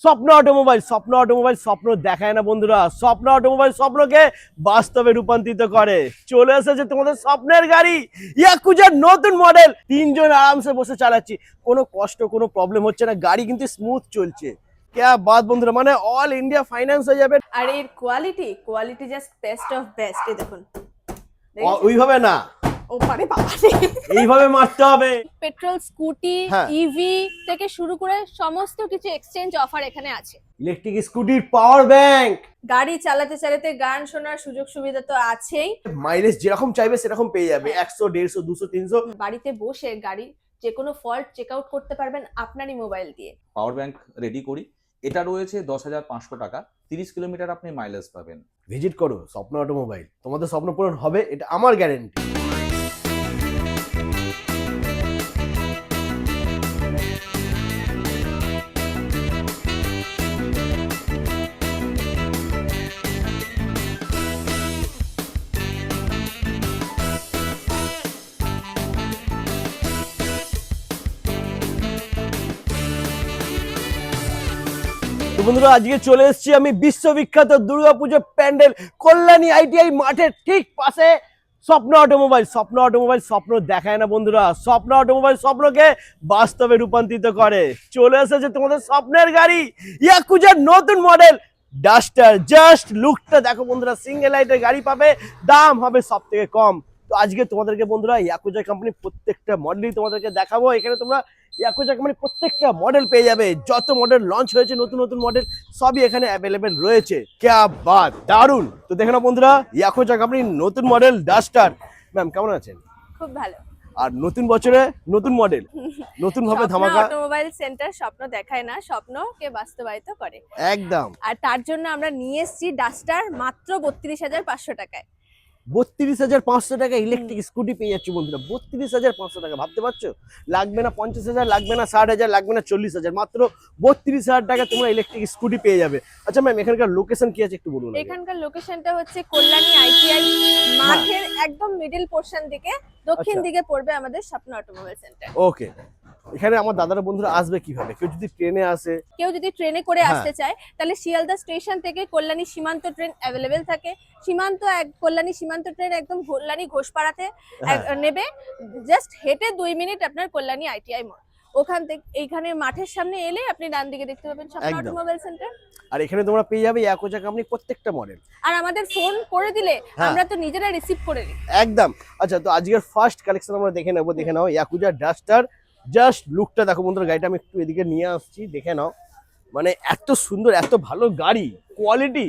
স্বপ্ন অটোমোবাইল স্বপ্ন দেখায় না বন্ধুরা। স্বপ্ন অটোমোবাইল স্বপ্নকে বাস্তবে রূপান্তরিত করে। চলে এসেছে তোমাদের স্বপ্নের গাড়ি ইয়াকুজার নতুন মডেল। তিনজন আরামসে বসে চালাচ্ছি, কোনো কষ্ট কোনো প্রবলেম হচ্ছে না, গাড়ি কিন্তু স্মুথ চলছে। क्या बात বন্ধুরা, মানে অল ইন্ডিয়া ফাইন্যান্স হয়ে যাবে। আর এর quality just best of best. এই দেখুন, ওইভাবে না, ও পারে বাবা রে। এইভাবে মারতে হবে। পেট্রোল স্কুটি, হ্যাঁ। ইভি থেকে শুরু করে সমস্ত কিছু এক্সচেঞ্জ অফার এখানে আছে। ইলেকট্রিক স্কুটির পাওয়ার ব্যাংক, গাড়ি চালাতে চালাতে গান শোনার সুযোগ সুবিধা তো আছেই। মাইলেজ যেরকম চাইবে সেরকম পেয়ে যাবে, 100 150 200 300। বাড়িতে বসে গাড়ি যে কোনো ফল্ট চেক আউট করতে পারবেন আপনারই মোবাইল দিয়ে। পাওয়ার ব্যাংক রেডি করি। এটা রয়েছে 10,500 টাকা, 30 কিলোমিটার আপনি মাইলেজ পাবেন। ভিজিট করো স্বপ্ন অটোমোবাইল, তোমাদের স্বপ্ন পূরণ হবে, এটা আমার গ্যারেন্টি। তো বন্ধুরা, আজকে চলে এসেছি আমি বিশ্ববিখ্যাত দুর্গাপুজো প্যান্ডেল কল্যাণী আইটিআই মাঠের ঠিক পাশে। স্বপ্ন অটোমোবাইল স্বপ্ন দেখায় না বন্ধুরা। স্বপ্ন অটোমোবাইল স্বপ্নকে বাস্তবে রূপান্তরিত করে। চলে এসেছে তোমাদের স্বপ্নের গাড়ি ইয়াকুজার নতুন মডেল ডাস্টার। জাস্ট লুকটা দেখো বন্ধুরা, সিঙ্গেল লাইটের গাড়ি পাবে, দাম হবে সব থেকে কম। তো আজকে তোমাদেরকে বন্ধুরা ইয়াকুজা কোম্পানি প্রত্যেকটা মডেলই তোমাদেরকে দেখাবো। এখানে তোমরা ইয়াকুজা কোম্পানি প্রত্যেকটা মডেল পেয়ে যাবে, যত মডেল লঞ্চ হয়েছে নতুন নতুন মডেল সবই এখানে অ্যাভেলেবেল রয়েছে। ক্যা বাত, দারুন। তো দেখে নাও বন্ধুরা, ইয়াকুজা কোম্পানির নতুন মডেল ডাস্টার। ম্যাম কেমন আছেন? খুব ভালো। আর নতুন বছরে নতুন মডেল, নতুন ভাবে ধামাকা। অটোমোবাইল সেন্টার স্বপ্ন দেখায় না, স্বপ্নকে বাস্তবায়িত করে। একদম। আর তার জন্য আমরা নিয়ে এসেছি ডাস্টার মাত্র 32,500 টাকায়। 32,500 টাকা ইলেকট্রিক স্কুটি পেয়ে যাচ্ছি বন্ধুরা। 32,500 টাকা, ভাবতে পারছো? লাগবে না 50,000, লাগবে না 60,000, লাগবে না 40,000, মাত্র 32,000 টাকা তোমরা ইলেকট্রিক স্কুটি পেয়ে যাবে। আচ্ছা ম্যাম, এখানকার লোকেশন কি আছে একটু বলুন। এখানকার লোকেশনটা হচ্ছে কল্যাণী আইটিআই মাঠের একদম মিডল পোরশন দিকে দক্ষিণ আচ্ছা। দিকে পড়বে আমাদের স্বপ্ন অটোমোবাইল সেন্টার। ওকে, এখানে আমার দাদারা বন্ধুরা আসবে কিভাবে? কেউ যদি ট্রেনে আসে, কেউ যদি ট্রেনে করে হ্যাঁ। আসতে চায় তাহলে শিয়ালদা স্টেশন থেকে কল্যাণী সীমান্ত ট্রেন অ্যাভেলেবেল থাকে। কল্যাণী সীমান্ত ট্রেন একদম কল্যাণী ঘোষপাড়াতে হ্যাঁ। নেবে। জাস্ট হেঁটে 2 মিনিট আপনার কল্যাণী আইটিআই মোড়। ওখান থেকে এইখানে মাঠের সামনে এলে আপনি ডান দিকে দেখতে পাবেন স্বপ্ন একদম। Automobile centre. আর এখানে তোমরা পেয়ে যাবে ইয়াকুজা কোম্পানি প্রত্যেকটা মডেল। আর আমাদের ফোন করে দিলে হ্যাঁ। আমরা তো নিজেরা রিসিভ করে নিই। একদম। আচ্ছা, তো আজকের ফার্স্ট কালেকশন আমরা দেখে নেবো। দেখে নাও ইয়াকুজা ডাস্টার। জাস্ট লুকটা দেখো বন্ধুরা, গাড়িটা আমি একটু এদিকে নিয়ে আসছি, দেখে নাও। মানে এত সুন্দর, এত ভালো গাড়ি, কোয়ালিটি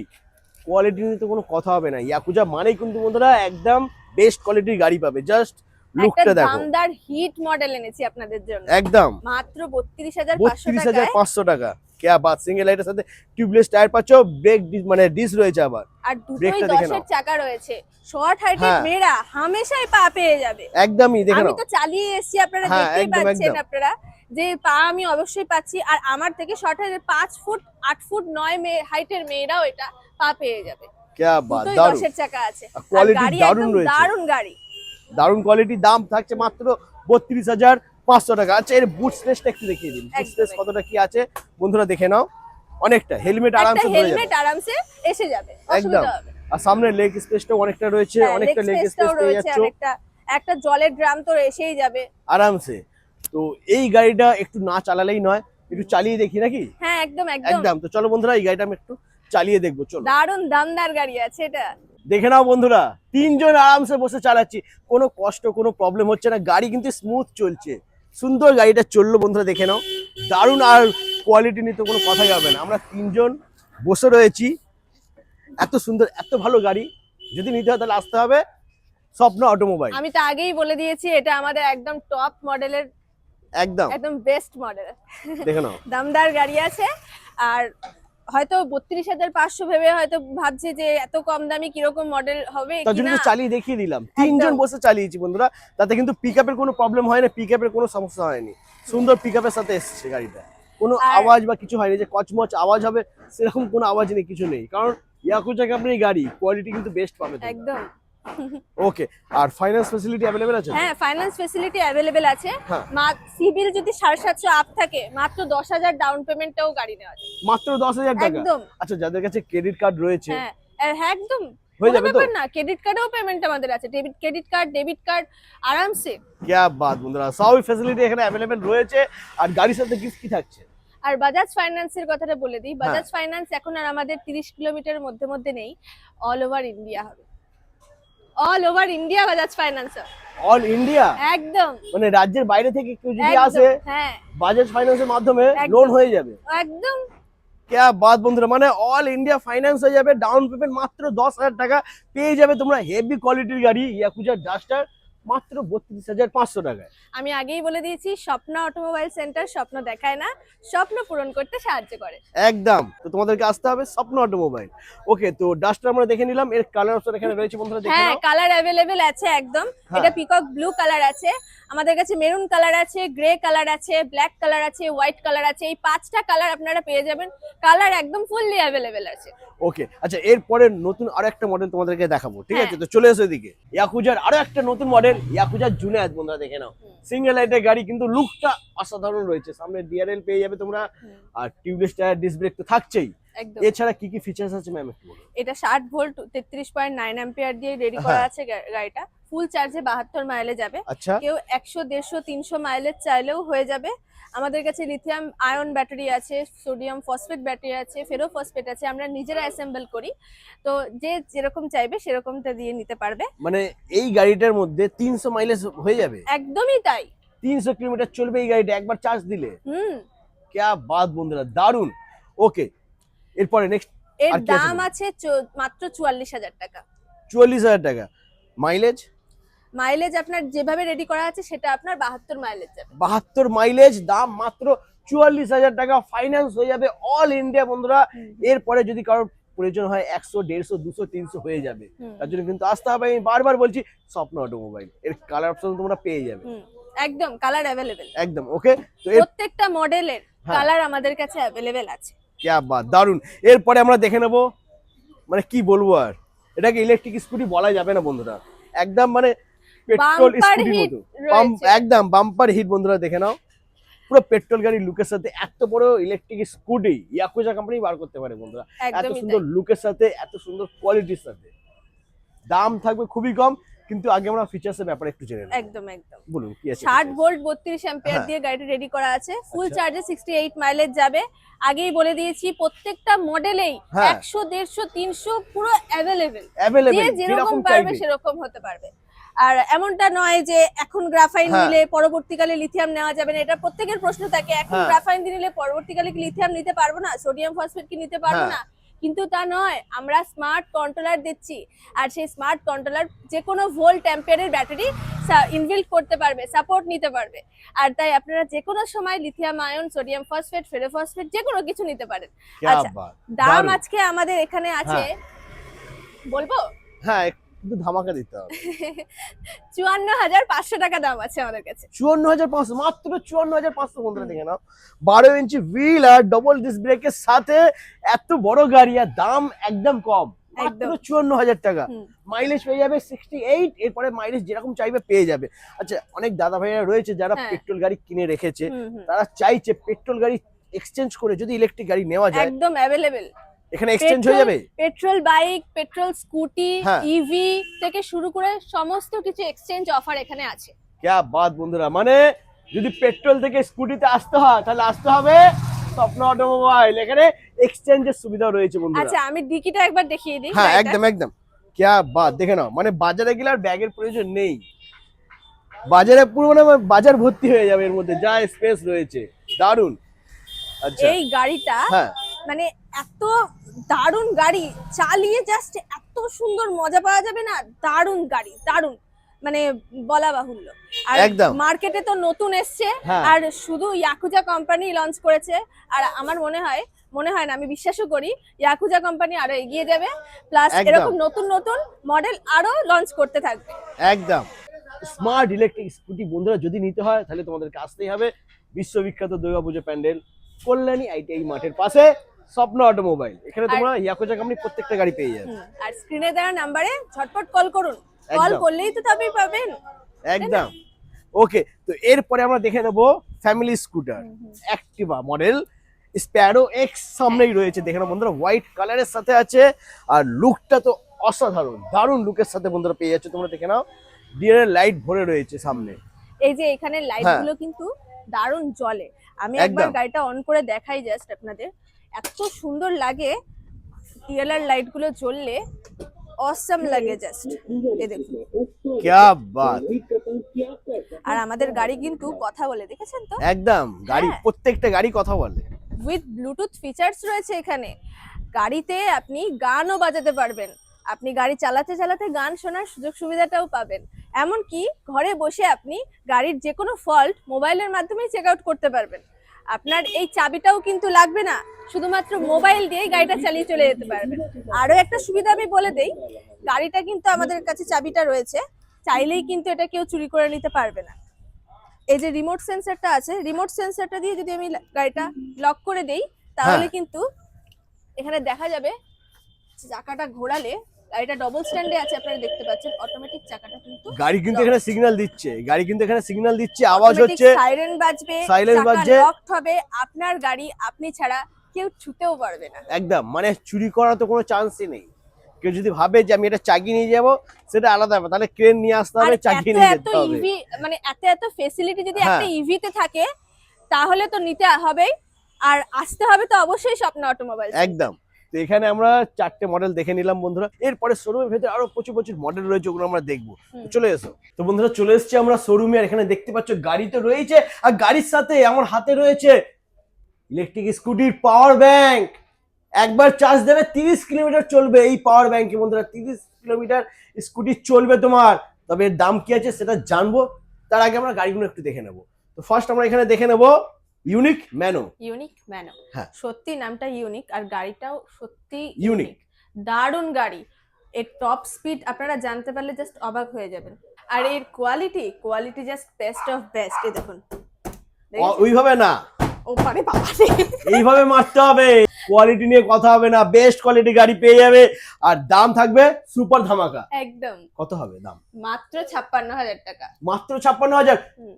নিয়ে তো কোনো কথা হবে না। ইয়াকুজা মানেই কিন্তু বন্ধুরা একদম বেস্ট কোয়ালিটির গাড়ি পাবে। জাস্ট লুকটা একটা দেখো, দামদার হিট মডেল এনেছি আপনাদের জন্য একদম মাত্র 32,500 টাকায়। 32,500 টাকা। क्या बात, সিঙ্গেল লাইটের সাথে টিউবলেস টায়ার পাচ্ছ, ব্রেক মানে ডিস রয়েছে আবার। আর দুটোই ব্রেকটা দেখে 10 নাও। এর চাকা রয়েছে। শর্ট হাইটের হ্যাঁ। মেয়েরা হামেশাই পা পেয়ে যাবে। একদমই, দেখে আমি নাও। তো চালিয়ে এসেছি, আপনারা হ্যাঁ, দেখতেই একদম, পাচ্ছেন একদম। আপনারা যে পা আমি অবশ্যই পাচ্ছি। আর আমার থেকে শর্ট হাইটের 5 ফুট 8 ফুট 9 হাইটের মেয়েরাও এটা পা পেয়ে যাবে। क्या बात, দুটোই দারুন। 10 এর চাকা আছে। আর কোয়ালিটি গাড়ি দারুন একদম রয়েছে, দারুন গাড়ি। দারুন কোয়ালিটি। দাম থাকছে মাত্র 32,500 টাকা। আচ্ছা, এর বুট স্পেসটা একটু দেখিয়ে দিন, বুট স্পেস কতটা কি আছে বন্ধুরা দেখে নাও। অনেকটা হেলমেট একটা আরামসে ধরে যাবে, হেলমেট আরামসে এসে যাবে, একদম। অসুবিধা হবে না। আর সামনে লেগ স্পেসটাও অনেকটা রয়েছে, হ্যাঁ, অনেকটা লেগ স্পেস স্পেসটাও পেয়ে রয়েছে। যাচ্ছ আর একটা জলের ড্রাম তো এসেই যাবে আরামসে। তো এই গাড়িটা একটু না চালালেই নয়, একটু চালিয়ে দেখি নাকি? হ্যাঁ, একদম একদম একদম। তো চলো বন্ধুরা, এই গাড়িটা আমি একটু চালিয়ে দেখবো, চলো। দারুন দামদার গাড়ি আছে এটা। দেখে নাও বন্ধুরা, তিনজন আরামসে বসে চালাচ্ছি, কোনো কষ্ট কোনো প্রবলেম হচ্ছে না, গাড়ি কিন্তু স্মুথ চলছে। সুন্দর গাড়িটা চললো বন্ধুরা, দেখে নাও, দারুণ। আর কোয়ালিটি নিয়ে তো কোনো কথাই হবে না। আমরা তিনজন বসে রয়েছি, এত সুন্দর এত ভালো গাড়ি। যদি নিতে হয় তাহলে আসতে হবে স্বপ্ন অটোমোবাইল। আমি তো আগেই বলে দিয়েছি এটা আমাদের একদম টপ মডেলের, একদম, একদম বেস্ট মডেল। দেখে নাও। দামদার গাড়ি আছে। আর হয়তো 32,500 ভেবে হয়তো ভাবছে যে এত কম দামি কিরকম মডেল হবে তার জন্য কিনা। তো চালিয়ে দেখিয়ে দিলাম, তিনজন বসে চালিয়েছি বন্ধুরা। তাতে কিন্তু পিকআপের কোনো প্রবলেম হয় না, পিকআপের কোনো সমস্যা হয়নি। সুন্দর পিকআপের সাথে এসেছে গাড়িটা, কোনো আওয়াজ বা কিছু হয়নি যে কচমচ আওয়াজ হবে, সেরকম কোনো আওয়াজ নেই, কিছু নেই। কারণ ইয়াকুজা কোম্পানির গাড়ি কোয়ালিটি কিন্তু বেস্ট পাবে তোমরা। একদম ওকে, আর ফাইন্যান্স ফ্যাসিলিটি অ্যাভেলেবেল আছে? হ্যাঁ, ফাইন্যান্স ফেসিলিটি অ্যাভেলেবেল আছে। হ্যাঁ। সিবিল যদি 750 আপ থাকে, মাত্র 10,000 ডাউন পেমেন্টেও গাড়ি নেওয়া যায়। মাত্র 10,000 টাকা? একদম। আচ্ছা, যাদের কাছে ক্রেডিট কার্ড রয়েছে হ্যাঁ, হ্যাঁ, একদম হয়ে কোনো যাবে তো? ব্যাপার না, ক্রেডিট কার্ডেও পেমেন্ট আমাদের আছে। ক্রেডিট কার্ড, ডেবিট কার্ড আরামসে। क्या बात বন্ধুরা, সবই ফ্যাসিলিটি এখানে অ্যাভেলেবেল রয়েছে। আর গাড়ির সাথে গিফট কি থাকছে? আর বাজাজ ফাইন্যান্সের কথাটা বলে দিই, হ্যাঁ। বাজাজ ফাইন্যান্স এখন আর আমাদের 30 কিলোমিটারের মধ্যে মধ্যে নেই, অল ওভার ইন্ডিয়া হবে। All over India Bajaj finance. All India? একদম মানে রাজ্যের বাইরে থেকে কেউ যদি একদম, আসে হ্যাঁ বাজাজ ফাইন্যান্সের মাধ্যমে একদম। লোন হয়ে যাবে? একদম। क्या बात বন্ধুরা, মানে অল ইন্ডিয়া ফাইন্যান্স হয়ে যাবে, ডাউন পেমেন্ট মাত্র 10,000 টাকা, পেয়ে যাবে তোমরা হেভি কোয়ালিটির গাড়ি ইয়াকুজা ডাস্টার মাত্র 32,500 টাকায়। আমি আগেই বলে দিয়েছি, স্বপ্ন অটোমোবাইল সেন্টার স্বপ্ন দেখায় না, স্বপ্ন পূরণ করতে সাহায্য করে। একদম, তো তোমাদেরকে আসতে হবে স্বপ্ন অটোমোবাইল। ওকে, তো ডাস্টার আমরা দেখে নিলাম, এর কালার অপশন এখানে রয়েছে বন্ধুরা, দেখে হ্যাঁ, নাও। কালার অ্যাভেলেবেল আছে একদম। হ্যাঁ। এটা পিকক ব্লু কালার আছে, আমাদের কাছে মেরুন কালার আছে, গ্রে কালার আছে, ব্ল্যাক কালার আছে, হোয়াইট কালার আছে। এই 5টা কালার আপনারা পেয়ে যাবেন, কালার একদম ফুললি অ্যাভেলেবেল আছে। ওকে, আচ্ছা, এরপরে নতুন আরো একটা মডেল তোমাদেরকে দেখাবো, ঠিক আছে? হ্যাঁ। তো চলে এসো এদিকে, ইয়াকুজার আরো একটা নতুন মডেল, ইয়াকুজার জুনেদ বন্ধুরা, দেখে নাও। সিঙ্গেল লাইটের গাড়ি, কিন্তু লুকটা অসাধারণ রয়েছে। সামনে ডিআরএল পেয়ে যাবে তোমরা, আর টিউবলেস টায়ার, ডিস্ক ব্রেক তো থাকছেই। একদম। এছাড়া কি কি ফিচার্স আছে ম্যাম একটু বলুন। এটা 60 ভোল্ট 33.9 অ্যাম্পিয়ার দিয়ে রেডি করা হ্যাঁ। আছে গাড়িটা। ফুল চার্জে 72 মাইলে যাবে। আচ্ছা, কেউ 100, 150, 300 মাইলেজ চাইলেও হয়ে যাবে। আমাদের কাছে লিথিয়াম আয়ন ব্যাটারি আছে, সোডিয়াম ফসফেট ব্যাটারি আছে, ফেরো ফসফেট আছে, আমরা নিজেরা অ্যাসেম্বল করি। তো যে যেরকম চাইবে সেরকমটা দিয়ে নিতে পারবে। মানে এই গাড়িটার মধ্যে 300 মাইলেজ হয়ে যাবে? একদমই তাই। 300 কিলোমিটার চলবে এই গাড়িটা একবার চার্জ দিলে? হুম। क्या बात বন্ধুরা, দারুন। ওকে, এরপরে নেক্সট এর আর কি আছে দাম বলুন? আছে মাত্র 44,000 টাকা। 44,000 টাকা। মাইলেজ? মাইলেজ আপনার যেভাবে রেডি করা আছে সেটা আপনার 72 মাইলেজ যাবে। 72 মাইলেজ, দাম মাত্র 44,000 টাকা, ফাইন্যান্স হয়ে যাবে অল ইন্ডিয়া বন্ধুরা। এরপরে যদি কারোর প্রয়োজন হয় 100, 150, 200, 300 হয়ে যাবে, তার জন্য কিন্তু আসতে হবে। আমি বারবার বলছি, স্বপ্ন অটোমোবাইল, এর কালার অপশন তোমরা পেয়ে যাবে। একদম কালার অ্যাভেলেবেল। একদম। ওকে, তো এর প্রত্যেকটা মডেলের হ্যাঁ। কালার আমাদের কাছে অ্যাভেলেবেল আছে। क्या बात, দারুন। এরপরে আমরা দেখে নেব, মানে কি বলবো আর, এটাকে ইলেকট্রিক স্কুটি বলা যাবে না বন্ধুরা, একদম মানে পেট্রোল Bumper স্কুটির hit মতো। রয়েছে। একদম বাম্পার হিট বন্ধুরা, দেখে নাও। পুরো পেট্রোল গাড়ির লুকের সাথে এত বড় ইলেকট্রিক স্কুটি ইয়াকুজা কোম্পানি বার করতে পারে বন্ধুরা। এত একদমই সুন্দর তাই। লুকের সাথে, এত সুন্দর কোয়ালিটির সাথে, দাম থাকবে খুবই কম। কিন্তু আগে আমরা ফিচার্সের ব্যাপারে একটু জেনে নেব। একদম একদম। বলুন কি আছে? 60 ভোল্ট 32 অ্যাম্পিয়ার হ্যাঁ। দিয়ে গাড়িটা রেডি করা আছে। ফুল আচ্ছা। চার্জে 68 মাইলেজ যাবে। আগেই বলে দিয়েছি, প্রত্যেকটা মডেলেই হ্যাঁ। 100, 150, 300 পুরো অ্যাভেলেবেল। যে অ্যাভেলেবল, যেরকম যেরকম পারবে চাইবে। সেরকম হতে পারবে। আর এমনটা নয় যে এখন গ্রাফাইন হ্যাঁ। নিলে পরবর্তীকালে লিথিয়াম নেওয়া যাবে না। এটা প্রত্যেকের প্রশ্ন থাকে, এখন হ্যাঁ। গ্রাফাইন নিলে পরবর্তীকালে কি লিথিয়াম নিতে পারবো না, সোডিয়াম ফসফেট কি নিতে পারবো হ্যাঁ। না? কিন্তু তা নয়, আমরা স্মার্ট কন্ট্রোলার দিচ্ছি। আর সেই স্মার্ট কন্ট্রোলার যে কোনো ভোল্ট অ্যাম্পিয়ারের ব্যাটারি ইনবিল্ট করতে পারবে, সাপোর্ট নিতে পারবে। আর তাই আপনারা যে কোনো সময় lithium ion, sodium phosphate, ferrophosphate যে কোনো কিছু নিতে পারেন। क्या আচ্ছা, बात, দাম দারুণ। আজকে আমাদের এখানে আছে, বলবো হ্যাঁ, একটু ধামাকা দিতে হবে। 54,500 টাকা দাম আছে আমাদের কাছে। 54,500, মাত্র 54,500 বন্ধুরা, দেখে নাও। 12 ইঞ্চি হুইল আর ডবল ডিস্ক ব্রেকের সাথে এত বড় গাড়ি, আর দাম একদম কম, মাত্র একদম। 54,000 টাকা। হুম। মাইলেজ পেয়ে যাবে 68, এরপরে মাইলেজ যেরকম চাইবে পেয়ে যাবে। আচ্ছা, অনেক দাদা ভাইরা রয়েছে যারা হ্যাঁ। পেট্রোল গাড়ি কিনে রেখেছে, হুম, হুম। তারা চাইছে পেট্রোল গাড়ি এক্সচেঞ্জ করে যদি ইলেকট্রিক গাড়ি নেওয়া যায়, একদম অ্যাভেলেবেল। এখানে এক্সচেঞ্জ হয়ে যাবে। পেট্রোল বাইক, পেট্রোল স্কুটি, হ্যাঁ। ইভি থেকে শুরু করে সমস্ত কিছু এক্সচেঞ্জ অফার এখানে আছে। क्या बात বন্ধুরা, মানে যদি পেট্রোল থেকে স্কুটিতে আসতে হয় তাহলে আসতে হবে স্বপ্ন অটোমোবাইল, এখানে এক্সচেঞ্জের সুবিধা রয়েছে বন্ধুরা। আচ্ছা, আমি ডিকিটা একবার দেখিয়ে দিই। হ্যাঁ, গাড়িটার। একদম একদম। क्या बात, দেখে নাও, মানে বাজারে গেলে আর ব্যাগের প্রয়োজন নেই। বাজারে পুরো মানে বাজার ভর্তি হয়ে যাবে এর মধ্যে, যা স্পেস রয়েছে, দারুন। আচ্ছা, এই গাড়িটা হ্যাঁ, মানে এত দারুণ গাড়ি, চালিয়ে জাস্ট এত সুন্দর মজা পাওয়া যাবে না। দারুণ গাড়ি, দারুণ, মানে বলা বাহুল্য। আর একদম। মার্কেটে তো নতুন এসছে, হ্যাঁ। আর শুধু ইয়াকুজা কোম্পানি লঞ্চ করেছে। আর আমার মনে হয় না, আমি বিশ্বাসও করি ইয়াকুজা কোম্পানি আরো এগিয়ে যাবে, প্লাস একদম। এরকম নতুন নতুন মডেল আরো লঞ্চ করতে থাকবে। একদম। স্মার্ট ইলেকট্রিক স্কুটি বন্ধুরা যদি নিতে হয় তাহলে তোমাদেরকে আসতেই হবে বিশ্ববিখ্যাত দুর্গাপুজো প্যান্ডেল কল্যাণী আইটিআই মাঠের পাশে স্বপ্ন অটোমোবাইল। এখানে তোমরা ইয়াকুজা কোম্পানি প্রত্যেকটা গাড়ি পেয়ে যাবে। আর স্ক্রিনে দেওয়া নাম্বারে ঝটপট কল করুন। কল একদম করলেই তো তবেই পাবেন। একদম। ওকে, তো এরপরে আমরা দেখে নেব family scooter Activa model Sparrow x সামনেই রয়েছে, দেখে নাও বন্ধুরা, হোয়াইট কালারের সাথে আছে আর লুকটা তো অসাধারণ, দারুণ লুকের সাথে বন্ধুরা পেয়ে যাচ্ছে তোমরা, দেখে নাও ডিআর লাইট ভরে রয়েছে সামনে। এই যে এখানে লাইট গুলো কিন্তু দারুণ জ্বলে, আমি একবার একদম। গাড়িটা অন করে দেখাই জাস্ট আপনাদের, এত সুন্দর লাগে টিএলআর লাইট গুলো জ্বললে, অসম লাগে জাস্ট। এই দেখুন ক্যা বাত, আর আমাদের গাড়ি কিন্তু কথা বলে, দেখেছেন তো, একদম গাড়ি হ্যাঁ। প্রত্যেকটা গাড়ি কথা বলে। উইথ ব্লুটুথ ফিচার্স রয়েছে এখানে, গাড়িতে আপনি গানও বাজাতে পারবেন, আপনি গাড়ি চালাতে চালাতে গান শোনার সুযোগ সুবিধাটাও পাবেন, এমনকি ঘরে বসে আপনি গাড়ির যে কোনো ফল্ট মোবাইলের মাধ্যমেই চেক আউট করতে পারবেন। আপনার এই চাবিটাও কিন্তু লাগবে না, শুধুমাত্র মোবাইল দিয়েই গাড়িটা চালিয়ে চলে যেতে পারবেন। আরও একটা সুবিধা আমি বলে দেই, গাড়িটা কিন্তু আমাদের কাছে চাবিটা রয়েছে, চাইলেই কিন্তু এটা কেউ চুরি করে নিতে পারবে না। এই যে রিমোট সেন্সরটা আছে, রিমোট সেন্সরটা দিয়ে যদি আমি গাড়িটা লক করে দেই, তাহলে কিন্তু এখানে দেখা যাবে চাকাটা ঘোরালে গাড়িটা ডবল স্ট্যান্ডে আছে, আপনারা দেখতে পাচ্ছেন অটোমেটিক চাকাটা কিন্তু গাড়ি কিন্তু এখানে সিগন্যাল দিচ্ছে, গাড়ি কিন্তু এখানে সিগন্যাল দিচ্ছে, আওয়াজ হচ্ছে, সাইরেন বাজবে, সাইরেন চাকা বাজছে, লকড হবে, আপনার গাড়ি আপনি ছাড়া কেউ ছুতেও পারবে না। একদম, মানে চুরি করার তো কোনো চান্সই নেই। কেউ যদি ভাবে যে আমি এটা চাগিয়ে নিয়ে যাব, সেটা আলাদা ব্যাপার, তাহলে ক্রেন নিয়ে আসতে আর হবে, চাগিয়ে নিয়ে যেতে হবে। ইভি, মানে এত ফেসিলিটি যদি হ্যাঁ। একটা ইভিতে থাকে তাহলে তো নিতে হবেই, আর আসতে হবে তো অবশ্যই স্বপ্ন অটোমোবাইল। একদম। তো এখানে আমরা 4টে মডেল দেখে নিলাম বন্ধুরা, এরপরে শোরুমের ভেতরে আরো প্রচুর প্রচুর মডেল রয়েছে, ওগুলো আমরা দেখবো। তো চলে এসো। তো বন্ধুরা চলে এসেছি আমরা শোরুমে, আর এখানে দেখতে পাচ্ছ গাড়ি তো রয়েছে, আর গাড়ির সাথে আমার হাতে রয়েছে ইলেকট্রিক স্কুটির পাওয়ার ব্যাংক। একবার চার্জ দেবে 30 কিলোমিটার চলবে এই পাওয়ার ব্যাংকে বন্ধুরা, 30 কিলোমিটার স্কুটি চলবে তোমার। তবে এর দাম কি আছে সেটা জানবো, তার আগে আমরা গাড়িগুলো একটু দেখে নেবো। তো ফার্স্ট আমরা এখানে দেখে নেবো ইউনিক ম্যানো। ইউনিক ম্যানো, হ্যাঁ। সত্যি নামটা ইউনিক, আর গাড়িটাও সত্যি ইউনিক, দারুণ গাড়ি। এর টপ স্পিড আপনারা জানতে পারলে জাস্ট অবাক হয়ে যাবেন, আর এর quality just best of best. এই দেখুন, ওইভাবে না, ও পারে বাবা রে, এইভাবে মারতে হবে, কোয়ালিটি নিয়ে কথা হবে না, বেস্ট কোয়ালিটি গাড়ি পেয়ে যাবে, আর দাম থাকবে সুপার ধামাকা। একদম। কত হবে দাম? মাত্র 56,000 টাকা। মাত্র 56,000। হুম।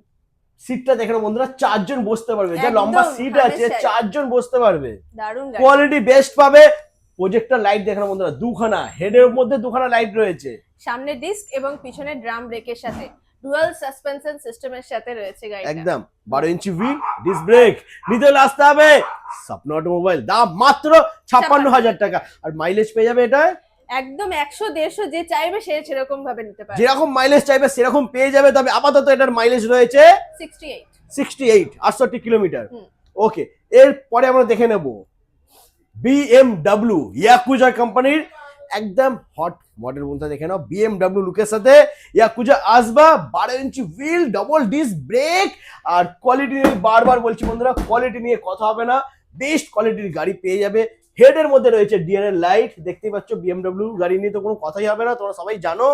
সিটটা দেখে নাও বন্ধুরা, 4 জন বসতে পারবে, যা একদম, লম্বা সিট আছে হামেশাই। 4 জন বসতে পারবে, দারুণ গাড়ি। কোয়ালিটি বেস্ট পাবে। প্রজেক্টর লাইট দেখে নাও বন্ধুরা, দুখানা হেডের মধ্যে দুখানা লাইট রয়েছে, সামনে ডিস্ক এবং পিছনে ড্রাম ব্রেকের সাথে ডুয়াল সাসপেনশন সিস্টেমের সাথে রয়েছে গাড়িটা। একদম 12 ইঞ্চি হুইল, ডিস্ক ব্রেক, নিতে হলে আসতে হবে স্বপ্ন অটোমোবাইল। দাম মাত্র 56,000 টাকা, আর মাইলেজ পেয়ে যাবে এটা একদম 100-150 যে চাইবে সে সেরকম ভাবে নিতে পারবে, যেরকম মাইলেজ চাইবে সেরকম পেয়ে যাবে। তবে আপাতত এটার মাইলেজ রয়েছে 68 কিলোমিটার। হুম। ওকে, এরপরে আমরা দেখে নেব BMW ইয়াকুজা কোম্পানির একদম হট মডেল বলতে, দেখে নাও BMW লুকের সাথে ইয়াকুজা আসবা, 12 ইঞ্চি হুইল, ডবল ডিস্ক ব্রেক, আর কোয়ালিটি নিয়ে বারবার বলছি বন্ধুরা, কোয়ালিটি নিয়ে কথা হবে না, বেস্ট কোয়ালিটির গাড়ি পেয়ে যাবে। হেডের মধ্যে রয়েছে ডিআরএল লাইট, দেখতেই পাচ্ছ BMW গাড়ি নিয়ে তো কোনো কথাই হবে না, তোমরা সবাই জানো,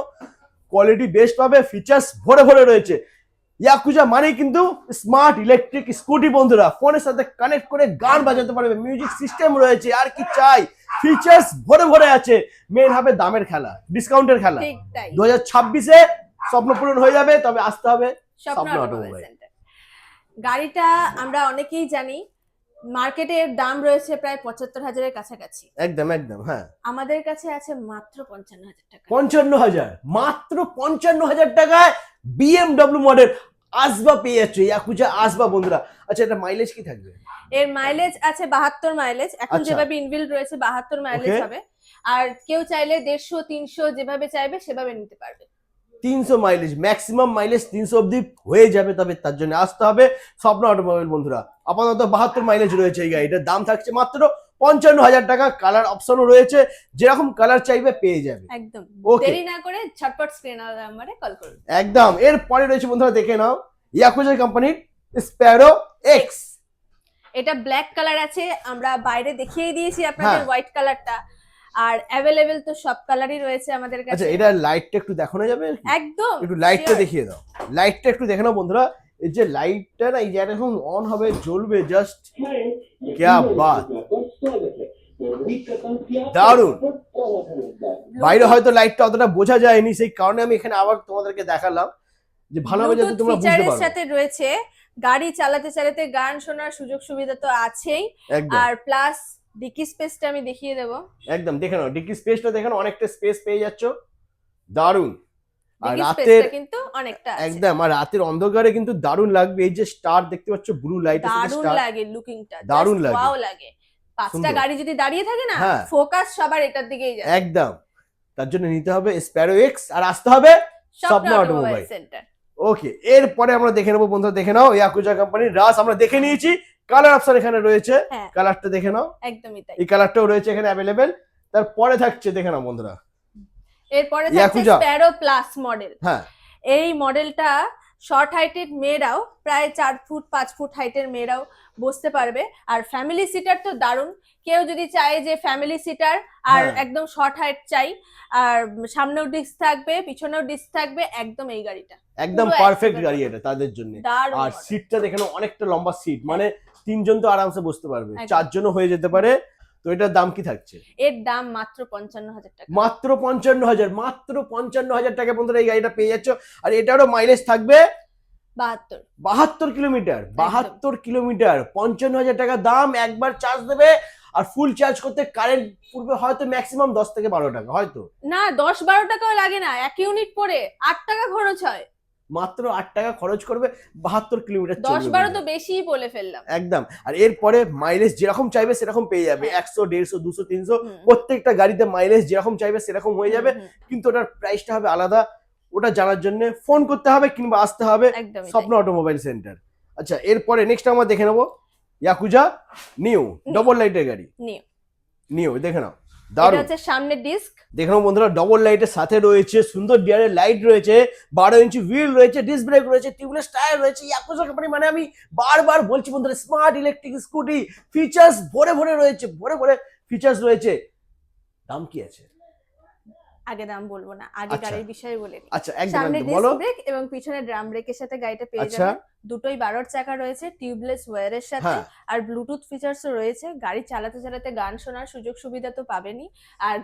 কোয়ালিটি বেস্ট পাবে, ফিচার্স ভরে ভরে রয়েছে। ইয়াকুজা মানে কিন্তু স্মার্ট ইলেকট্রিক স্কুটি বন্ধুরা, ফোনের সাথে কানেক্ট করে গান বাজাতে পারবে, মিউজিক সিস্টেম রয়েছে, আর কি চাই, ফিচার্স ভরে ভরে আছে। মেন হবে দামের খেলা, ডিসকাউন্টের খেলা। ঠিক তাই। 2026-এ স্বপ্ন পূরণ হয়ে যাবে, তবে আসতে হবে স্বপ্ন অটোমোবাইল সেন্টার। গাড়িটা আমরা অনেকেই জানি, মার্কেটের দাম রয়েছে প্রায় 75,000-এর কাছাকাছি। একদম একদম, হ্যাঁ। আমাদের কাছে আছে মাত্র 55,000 টাকা। 55,000, মাত্র 55,000 টাকায় BMW মডেল আসবা পেয়ে যাচ্ছে, ইয়াকুজা আসবা বন্ধুরা। আচ্ছা, এটা মাইলেজ কি থাকবে? এর মাইলেজ আছে 72 মাইলেজ, এখন আচ্ছা। যেভাবে ইনবিল্ড রয়েছে 72 মাইলেজ Okay. হবে, আর কেউ চাইলে 150-300 যেভাবে চাইবে সেভাবে নিতে পারবে। 300 মাইলেজ, ম্যাক্সিমাম মাইলেজ 300 অব্দি হয়ে যাবে, তবে তার জন্য আসতে হবে স্বপ্ন অটোমোবাইল বন্ধুরা। আপাতত 72 মাইলেজ রয়েছে এই গাড়িটার, দাম থাকছে মাত্র 55,000 টাকা, কালার অপশনও রয়েছে, যেরকম কালার চাইবে পেয়ে যাবে। একদম, Okay. দেরি না করে ঝটপট স্ক্রিন নাম্বারে কল করুন। একদম। এরপরে রয়েছে বন্ধুরা, দেখে নাও ইয়াকুজা কোম্পানির স্প্যারো এক্স। এটা ব্ল্যাক কালার আছে, আমরা বাইরে দেখিয়ে দিয়েছি আপনাদের হ্যাঁ। হোয়াইট কালারটা, আর অ্যাভেলেবেল তো সব কালারই রয়েছে আমাদের কাছে। আচ্ছা, এটা লাইটটা একটু দেখানো যাবে? একদম, একটু লাইটটা sure. দেখিয়ে দাও, লাইটটা একটু দেখে নাও বন্ধুরা। এই যে লাইটটা না, এই যে এরকম অন হবে, জ্বলবে, জাস্ট ক্যা বাত, দারুন। বাইরে হয়তো লাইটটা অতটা বোঝা যায়নি, সেই কারণে আমি এখানে আবার তোমাদেরকে দেখালাম যে ভালোভাবে যাতে তোমরা বুঝতে ফিচারের পারো। সাথে রয়েছে গাড়ি চালাতে চালাতে গান শোনার সুযোগ সুবিধা তো আছেই, একদম আর প্লাস ডিকি স্পেসটা আমি দেখিয়ে দেবো। একদম দেখে নাও, ডিকি স্পেসটা দেখে নাও, অনেকটা স্পেস পেয়ে যাচ্ছ, দারুণ। আর ডিকি রাতের স্পেসটা কিন্তু অনেকটা আছে, একদম, আর রাতের অন্ধকারে কিন্তু দারুণ লাগবে। এই যে স্টার দেখতে পাচ্ছ, ব্লু লাইটের সাথে দারুণ স্টার, লাগে লুকিংটা, দারুণ লাগে। ওয়াও লাগে। 5টা সুন্দর। গাড়ি যদি দাঁড়িয়ে থাকে না, হ্যাঁ। ফোকাস সবার এটার দিকেই যাবে। একদম, তার জন্য নিতে হবে স্প্যারো এক্স আর আসতে হবে স্বপ্ন অটোমোবাইল সেন্টার। ওকে, এরপরে আমরা দেখে নেবো বন্ধুরা, দেখে নাও ইয়াকুজা কোম্পানির রাস আমরা দেখে নিয়েছি, কালার অপশন এখানে রয়েছে, হ্যাঁ কালারটা দেখে নাও, একদমই তাই। এই কালারটাও রয়েছে এখানে অ্যাভেলেবেল। তারপরে থাকছে দেখে নাও বন্ধুরা, এরপরে থাকছে ইয়াকুজা। Sparrow plus model. হ্যাঁ এই মডেলটা শর্ট হাইটের মেয়েরাও, প্রায় 4 ফুট 5 ফুট হাইটের মেয়েরাও বসতে পারবে। আর ফ্যামিলি সিটার তো দারুণ, কেউ যদি চায় যে ফ্যামিলি সিটার আর হ্যাঁ। একদম শর্ট হাইট চাই, আর সামনেও ডিস্ক থাকবে পিছনেও ডিস্ক থাকবে, একদম এই গাড়িটা একদম পুরো পারফেক্ট একদম গাড়ি এটা তাদের জন্য। দারুণ আর model। সিটটা দেখে নাও, অনেকটা লম্বা সিট, মানে 3 জন তো আরামসে বসতে পারবে, একদম। 4 জনও হয়ে যেতে পারে। তো এটার দাম কি থাকছে? এর দাম মাত্র 55,000 টাকা। মাত্র 55,000, মাত্র 55,000 টাকা বন্ধুরা এই গাড়িটা পেয়ে যাচ্ছ। আর এটারও মাইলেজ থাকবে 72। 72 কিলোমিটার, 72 কিলোমিটার, 55,000 টাকা দাম। একবার চার্জ দেবে আর ফুল চার্জ করতে কারেন্ট পূর্বে হয়তো ম্যাক্সিমাম 10 থেকে 12 টাকা, হয়তো না 10-12 টাকাও লাগে না, 1 ইউনিট পরে 8 টাকা খরচ হয়। মাত্র 8 টাকা খরচ করবে, 72 কিলোমিটার চলবে 10-12 তো বেশিই বলে ফেললাম। একদম। আর এরপরে মাইলেজ যেরকম চাইবে সেরকম পেয়ে যাবে, হ্যাঁ। 100, 150, 200, 300 হুম। প্রত্যেকটা গাড়িতে মাইলেজ যেরকম চাইবে সেরকম হয়ে যাবে। হুম, কিন্তু ওটার প্রাইসটা হবে আলাদা, ওটা জানার জন্য ফোন করতে হবে কিংবা আসতে হবে একদমই স্বপ্ন তাই। Automobile centre. আচ্ছা, এরপরে নেক্সট আমরা দেখে নেবো ইয়াকুজা নিউ ডবল লাইটের গাড়ি। নিউ নিউ দেখে নাও, এটা দারুণ। হচ্ছে সামনের ডিস্ক। দেখে নাও বন্ধুরা, ডবল লাইটের সাথে রয়েছে সুন্দর ডিআরের লাইট রয়েছে, 12 ইঞ্চি হুইল রয়েছে, ডিস্ক ব্রেক রয়েছে, টিউবলেস টায়ার রয়েছে। ইয়াকুজা কোম্পানি মানে আমি বারবার বলছি বন্ধুরা, স্মার্ট ইলেকট্রিক স্কুটি, ফিচার্স ভরে ভরে রয়েছে, ভরে ভরে ফিচার্স রয়েছে। দাম কি আছে? আগে দাম বলবো না, আগে আচ্ছা। গাড়ির বিষয়ে বলে নিই। আচ্ছা একদম সামনে একদম ডিস্ক বলো। ব্রেক এবং পিছনে ড্রাম ব্রেকের সাথে গাড়িটা পেয়ে আচ্ছা। যাবেন। দুটোই 12 চাকা রয়েছে, টিউবলেস ওয়্যারের সাথে। হ্যাঁ আর ব্লুটুথ ফিচার্সও রয়েছে। গাড়ি চালাতে চালাতে গান শোনার সুযোগ সুবিধা তো পাবেনই। আর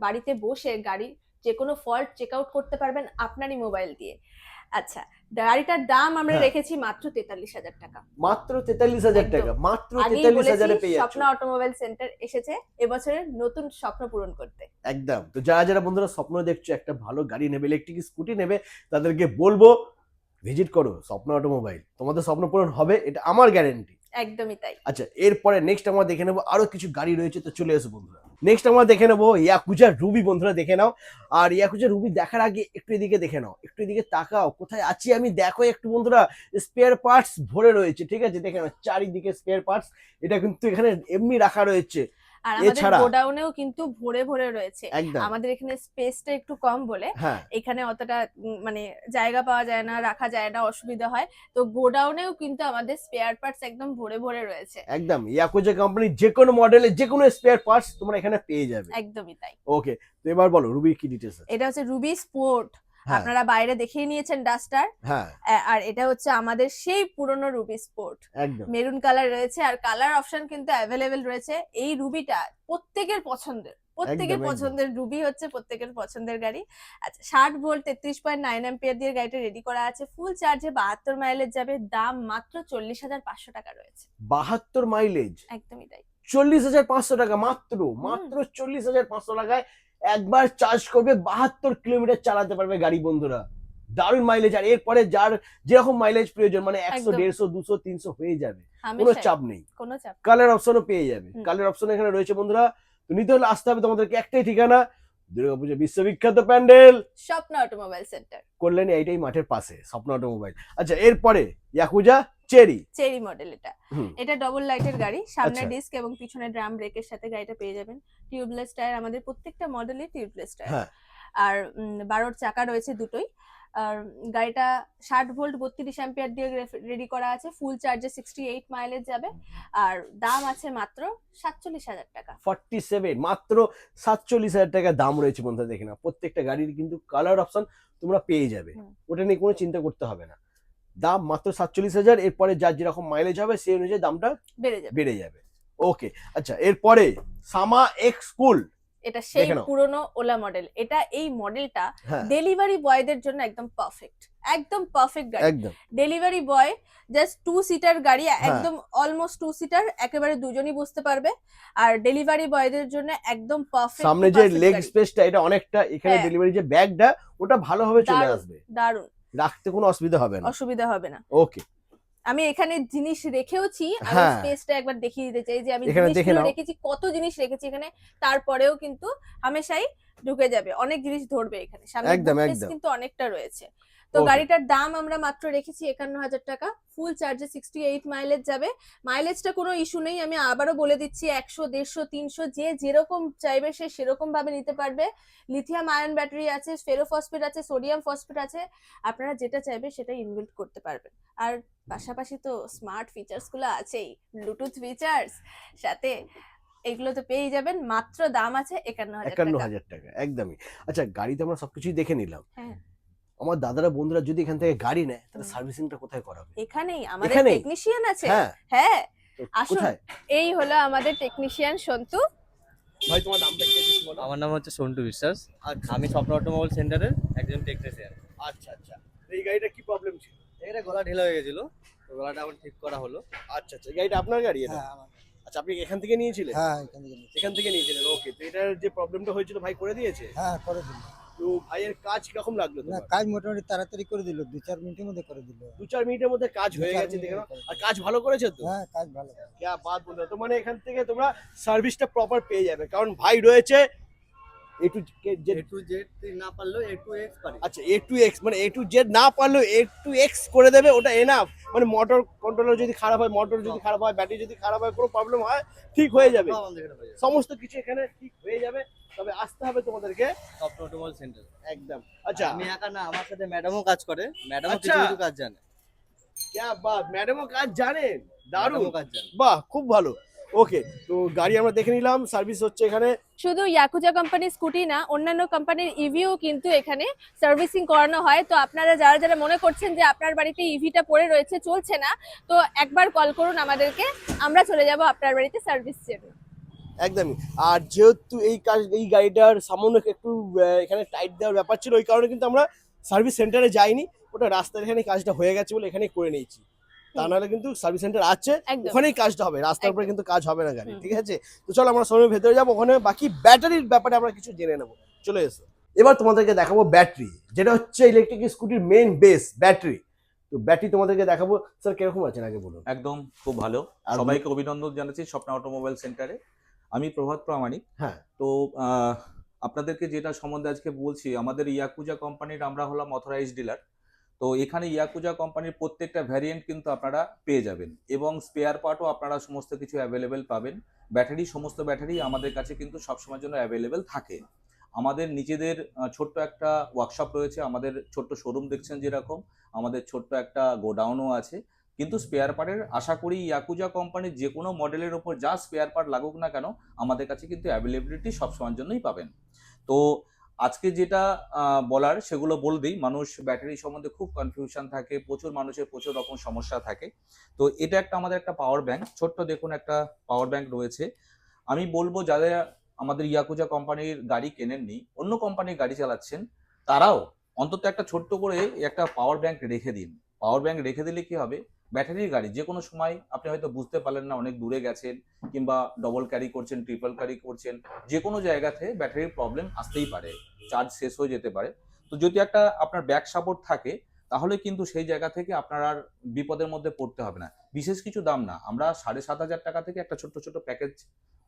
বাড়িতে বসে গাড়ি যে কোনো ফল্ট চেক আউট করতে পারবেন আপনারই মোবাইল দিয়ে। আচ্ছা, গাড়িটার দাম আমরা হ্যাঁ। রেখেছি মাত্র 43,000 টাকা। মাত্র 43,000 টাকা, একদম। মাত্র আগেই 43,000 এ বলেছি পেয়ে স্বপ্ন যাচ্ছ। অটোমোবাইল সেন্টার এসেছে এবছরের নতুন স্বপ্ন পূরণ করতে। একদম। তো যারা যারা বন্ধুরা স্বপ্ন দেখছো একটা ভালো গাড়ি নেবে, ইলেকট্রিক স্কুটি নেবে, তাদেরকে বলবো ভিজিট করো স্বপ্ন অটোমোবাইল, তোমাদের স্বপ্ন পূরণ হবে, এটা আমার গ্যারেন্টি। একদমই তাই। আচ্ছা, এরপরে নেক্সট আমরা দেখে নেবো আরো কিছু গাড়ি রয়েছে, তো চলে এসো বন্ধুরা। নেক্সট আমরা দেখে নেবো ইয়াকুজা রুবি বন্ধুরা, দেখে নাও। আর ইয়াকুজা রুবি দেখার আগে একটু এদিকে দেখে নাও, একটু এদিকে তাকাও, কোথায় আছি আমি দেখো একটু বন্ধুরা। স্পেয়ার পার্টস ভরে রয়েছে, ঠিক আছে, দেখে নাও চারিদিকে স্পেয়ার পার্টস। এটা কিন্তু এখানে এমনি রাখা রয়েছে। আর আমাদের এছাড়া গোডাউনেও কিন্তু ভরে ভরে রয়েছে। একদম আমাদের এখানে স্পেসটা একটু কম বলে হ্যাঁ এখানে অতটা মানে জায়গা পাওয়া যায় না, রাখা যায় না, অসুবিধা হয়। তো গোডাউনেও কিন্তু আমাদের স্পেয়ার পার্টস একদম ভরে ভরে রয়েছে। একদম। ইয়াকুজা কোম্পানির যে কোনো মডেলের যে কোনো স্পেয়ার পার্টস তোমরা এখানে পেয়ে যাবে। একদমই তাই। ওকে, তো এবার বলো রুবির কি ডিটেইলস আছে? এটা হচ্ছে রুবি স্পোর্ট। হ্যাঁ আপনারা বাইরে দেখিয়ে নিয়েছেন ডাস্টার, হ্যাঁ আর এটা হচ্ছে আমাদের সেই পুরনো রুবি স্পোর্ট। একদম মেরুন কালার রয়েছে, আর কালার অপশন কিন্তু অ্যাভেলেবেল রয়েছে। এই রুবিটা প্রত্যেকের পছন্দের, প্রত্যেকের একদম, একদম। পছন্দের রুবি হচ্ছে প্রত্যেকের পছন্দের গাড়ি। আচ্ছা, 60 ভোল্ট 33.9 অ্যাম্পিয়ার দিয়ে গাড়িটা রেডি করা আছে। ফুল চার্জে 72 মাইলেজ যাবে। দাম মাত্র 40,500 টাকা রয়েছে। 72 মাইলেজ, একদমই তাই। 40,500 টাকা, মাত্র মাত্র 40,500 টাকায় একবার চার্জ করবে, 72 কিলোমিটার চালাতে পারবে গাড়ি বন্ধুরা। দারুণ মাইলেজ। আর এরপরে যার যেরকম মাইলেজ প্রয়োজন, মানে 100, একদম। 150, 200, 300 হয়ে যাবে, কোনো হামেশাই, চাপ নেই। কোনো চাপ। কালার অপশনও পেয়ে যাবে, হুম। কালার অপশন এখানে রয়েছে বন্ধুরা। তো নিতে হলে আসতে হবে তোমাদেরকে একটাই ঠিকানা, দুর্গাপুজো বিশ্ববিখ্যাত প্যান্ডেল স্বপ্ন অটোমোবাইল সেন্টার, কল্যাণী এইটাই মাঠের পাশে, স্বপ্ন অটোমোবাইল। আচ্ছা, এরপরে ইয়াকুজা চেরি। Cherry model. এটা হুম, এটা ডবল লাইটের গাড়ি, সামনে আচ্ছা। ডিস্ক এবং পিছনে ড্রাম ব্রেকের সাথে গাড়িটা পেয়ে যাবেন। টিউবলেস টায়ার, আমাদের প্রত্যেকটা মডেলে টিউবলেস টায়ার। হ্যাঁ আর 12 চাকা রয়েছে দুটোই। আর গাড়িটা 60 ভোল্ট 32 অ্যাম্পিয়ার দিয়ে রেডি করা আছে। ফুল চার্জে 68 মাইলেজ যাবে। আর দাম আছে মাত্র 47,000 টাকা। 47, মাত্র 47,000 টাকা দাম রয়েছে বন্ধুরা। দেখে না, প্রত্যেকটা গাড়ির কিন্তু কালার অপশন তোমরা পেয়ে যাবে, হুম। ওটা নিয়ে কোনো চিন্তা করতে হবে না। দাম মাত্র 47,000। এরপরে যার যেরকম মাইলেজ হবে সেই অনুযায়ী দামটা বেড়ে যাবে। বেড়ে যাবে। ওকে, আচ্ছা, এরপরে সামা এক্স কুল। এটা সেই দেখে নাও। পুরনো ওলা মডেল। এটা এই মডেলটা হ্যাঁ ডেলিভারি বয়দের জন্য একদম পারফেক্ট, একদম পারফেক্ট গাড়ি। একদম। ডেলিভারি বয় জাস্ট 2 সিটার গাড়ি, হ্যাঁ। একদম অলমোস্ট 2 সিটার, একেবারে দুজনই বসতে পারবে। আর ডেলিভারি বয়দের জন্য একদম পারফেক্ট। সামনে যে লেগ স্পেসটা এটা অনেকটা, এখানে হ্যাঁ। ডেলিভারি যে ব্যাগটা ওটা ভালোভাবে চলে দারুণ আসবে, দারুণ, রাখতে কোনো অসুবিধা হবে না। অসুবিধা হবে না। ওকে, আমি এখানে জিনিস রেখেওছি, আমি হ্যাঁ। স্পেসটা একবার দেখিয়ে দিতে চাই যে আমি এখানে দেখে জিনিসগুলো নাও। রেখেছি, কত জিনিস রেখেছি এখানে। তারপরেও কিন্তু হামেশাই ঢুকে যাবে, অনেক জিনিস ধরবে এখানে। সামনে একদম, স্পেস একদম। কিন্তু অনেকটা রয়েছে। তো Okay. গাড়িটার দাম আমরা মাত্র রেখেছি 51,000 টাকা। ফুল চার্জে 68 মাইলেজ যাবে। মাইলেজটা কোনো ইস্যু নেই, আমি আবারও বলে দিচ্ছি, 100, 150, 300 যে যেরকম চাইবে সে সেরকম ভাবে নিতে পারবে। লিথিয়াম আয়ন ব্যাটারি আছে, ফেরোফসফেট আছে, সোডিয়াম ফসফেট আছে, আপনারা যেটা চাইবে সেটাই ইনবিল্ট করতে পারবেন। আর পাশাপাশি তো স্মার্ট ফিচার্স গুলো আছেই, ব্লুটুথ ফিচার্স সাথে, এগুলো তো পেয়ে যাবেন। মাত্র দাম আছে 51,000 টাকা। 51,000 টাকা, একদমই। আচ্ছা, গাড়িতে আমরা সবকিছুই দেখে নিলাম। হ্যাঁ। আমার দাদারা বন্ধুরা যদি এখান থেকে গাড়ি নেয় তাহলে সার্ভিসিংটা কোথায় করাবে? এখানেই আমাদের এখানেই? টেকনিশিয়ান আছে। হ্যাঁ। হ্যাঁ, তো আসুন। কোথায়? এই হলো আমাদের টেকনিশিয়ান সন্তু। ভাই তোমার নামটা কি একটু বলো? আমার নাম হচ্ছে সন্টু বিশ্বাস। আচ্ছা আমি স্বপ্ন অটোমোবাইল সেন্টারের একজন টেকনিশিয়ান। আচ্ছা আচ্ছা। এই গাড়িটা কি প্রবলেম ছিল? এটা গলা ঢিলা হয়ে গেছিল, তো গলাটা আবার ঠিক করা হলো। আচ্ছা আচ্ছা, এই গাড়িটা আপনার গাড়ি এটা? হ্যাঁ আমার। আচ্ছা, আপনি এখান থেকে নিয়েছিলেন? হ্যাঁ এখান থেকে নিয়েছি। এখান থেকে নিয়েছিলেন, ওকে। তো এটার যে প্রবলেমটা হয়েছিল ভাই করে দিয়েছে? হ্যাঁ করে দিল। তো ভাইয়ের কাজ কিরকম লাগলো না তোমার? কাজ মোটামুটি তাড়াতাড়ি করে দিল, 2-4 মিনিটের মধ্যে করে দিল। 2-4 মিনিটের মধ্যে কাজ হয়ে 2-4 গেছে, দেখে নাও। মিনিটের মধ্যে। আর কাজ ভালো করেছে তো? হ্যাঁ কাজ ভালো। क्या बात बोल रहे हो। तो মানে এখান থেকে তোমরা সার্ভিসটা প্রপার পেয়ে যাবে, কারণ ভাই রয়েছে A to Z. A to Z না পারলেও A to X পারি। আচ্ছা, এ টু এক্স, মানে এ টু জেড না পারলেও এ টু এক্স করে দেবে, ওটা এনাফ। মানে মোটর কন্ট্রোলার যদি খারাপ হয়, মোটর যদি খারাপ হয়, ব্যাটারি যদি খারাপ হয়, কোনো প্রবলেম হয়, ঠিক হয়ে যাবে। সব আমাদের এখানে হয়ে যাবে। সমস্ত কিছু এখানে ঠিক হয়ে যাবে, তবে আসতে হবে তোমাদেরকে। স্বপ্ন অটোমোবাইল সেন্টার। একদম। আচ্ছা, আমি একা না, আমার সাথে ম্যাডামও কাজ করে। ম্যাডামও আচ্ছা। কিছু কিছু কাজ জানে। क्या बात, ম্যাডামও কাজ জানেন, দারুণ, ম্যাডামও কাজ জানে। বাহ, খুব ভালো। ওকে, তো গাড়ি আমরা দেখে নিলাম, সার্ভিস হচ্ছে এখানে। শুধু ইয়াকুজা কোম্পানির স্কুটি না, অন্যান্য কোম্পানির ইভিও কিন্তু এখানে সার্ভিসিং করানো হয়। তো আপনারা যারা যারা মনে করছেন যে আপনার বাড়িতে ইভিটা পড়ে রয়েছে, চলছে না, তো একবার কল করুন আমাদেরকে, আমরা চলে যাব আপনার বাড়িতে সার্ভিস জন্য। একদমই। আর যেহেতু এই গাড়িটার সামান্য একটু এখানে টাইট দেওয়ার ব্যাপার ছিল, ওই কারণে কিন্তু আমরা সার্ভিস সেন্টারে যাইনি, ওটা রাস্তার এখানে কাজটা হয়ে গেছে বলে এখানে করে নিয়েছি। তা নাহলে কিন্তু সার্ভিস সেন্টার আছে, একদম। ওখানেই কাজটা হবে, রাস্তার উপরে একদম। কিন্তু কাজ হবে না গাড়ি, হুম। ঠিক আছে? তো চলো আমরা শোরুমের ভেতরে যাবো, ওখানে বাকি ব্যাটারির ব্যাপারে আমরা কিছু জেনে নেবো। চলে এসো, এবার তোমাদেরকে দেখাবো ব্যাটারি, যেটা হচ্ছে ইলেকট্রিক স্কুটির মেইন বেস, ব্যাটারি। তো ব্যাটারি তোমাদেরকে দেখাবো। স্যার কিরকম আছেন আগে বলুন। একদম খুব ভালো। আর সবাইকে অভিনন্দন জানাচ্ছি স্বপ্ন অটোমোবাইল সেন্টারে। আমি প্রভাত প্রামাণিক। হ্যাঁ। তো আপনাদেরকে যেটা সম্বন্ধে আজকে বলছি, আমাদের ইয়াকুজা কোম্পানির আমরা হলাম অথরাইজড ডিলার। তো এখানে ইয়াকুজা কোম্পানির প্রত্যেকটা ভ্যারিয়েন্ট কিন্তু আপনারা পেয়ে যাবেন, এবং স্পেয়ার পার্টও আপনারা সমস্ত কিছু অ্যাভেলেবেল পাবেন। ব্যাটারি, সমস্ত ব্যাটারি আমাদের কাছে কিন্তু সবসময়ের জন্য অ্যাভেলেবেল থাকে। আমাদের নিজেদের ছোট্ট একটা ওয়ার্কশপ রয়েছে, আমাদের ছোট্ট শোরুম দেখছেন যেরকম, আমাদের ছোট্ট একটা গোডাউনও আছে। কিন্তু স্পেয়ার পার্টের আশা করি ইয়াকুজা কোম্পানির যে কোনো মডেলের ওপর যা স্পেয়ার পার্ট লাগুক না কেন, আমাদের কাছে কিন্তু অ্যাভেলেবিলিটি সবসময়ের জন্যই পাবেন। তো আজকে যেটা বলার সেগুলো বলে দিই। মানুষ ব্যাটারি সম্বন্ধে খুব কনফিউশন থাকে, প্রচুর মানুষের প্রচুর রকম সমস্যা থাকে। তো এটা একটা আমাদের একটা পাওয়ার ব্যাংক, ছোট্ট দেখুন একটা পাওয়ার ব্যাংক রয়েছে। আমি বলবো যাদের আমাদের ইয়াকুজা কোম্পানির গাড়ি কেনেননি, অন্য কোম্পানির গাড়ি চালাচ্ছেন, তারাও অন্তত একটা ছোট্ট করে একটা পাওয়ার ব্যাংক রেখে দিন। পাওয়ার ব্যাংক রেখে দিলে কি হবে, ব্যাটারির গাড়ি যে কোনো সময় আপনি হয়তো বুঝতে পারলেন না, অনেক দূরে গেছেন, কিংবা ডবল ক্যারি করছেন, ট্রিপল ক্যারি করছেন, যে কোনো জায়গাতে ব্যাটারির প্রবলেম আসতেই পারে, চার্জ শেষ হয়ে যেতে পারে। তো যদি একটা আপনার ব্যাক সাপোর্ট থাকে, তাহলে কিন্তু সেই জায়গা থেকে আপনার আর বিপদের মধ্যে পড়তে হবে না। বিশেষ কিছু দাম না, আমরা 7,500 টাকা থেকে একটা ছোট্ট ছোট্ট প্যাকেজ